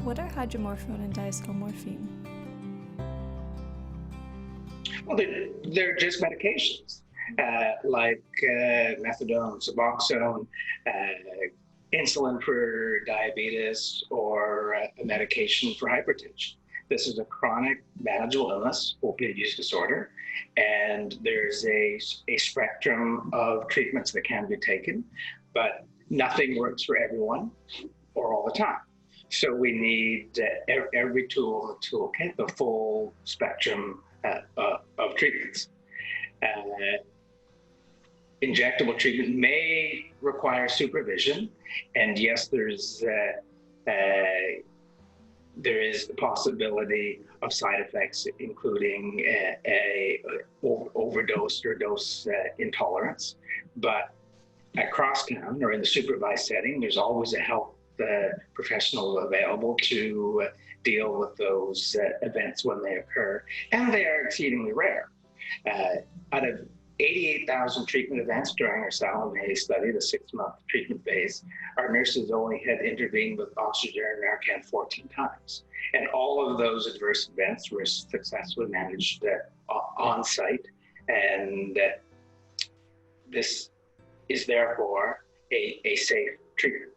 What are hydromorphone and diacetylmorphine? Well, they're just medications like methadone, Suboxone, insulin for diabetes, or a medication for hypertension. This is a chronic manageable illness, opioid use disorder, and there's a spectrum of treatments that can be taken, but nothing works for everyone or all the time. So we need every tool in the toolkit, the full spectrum of treatments. Injectable treatment may require supervision, and yes, there is the possibility of side effects, including overdose or dose intolerance. But at Crosstown or in the supervised setting, there's always a health professional available to deal with those events when they occur, and they are exceedingly rare. Out of 88,000 treatment events during our Salome study, the 6-month treatment phase, our nurses only had intervened with oxygen and Narcan 14 times. And all of those adverse events were successfully managed on site. And this is therefore a safe treatment.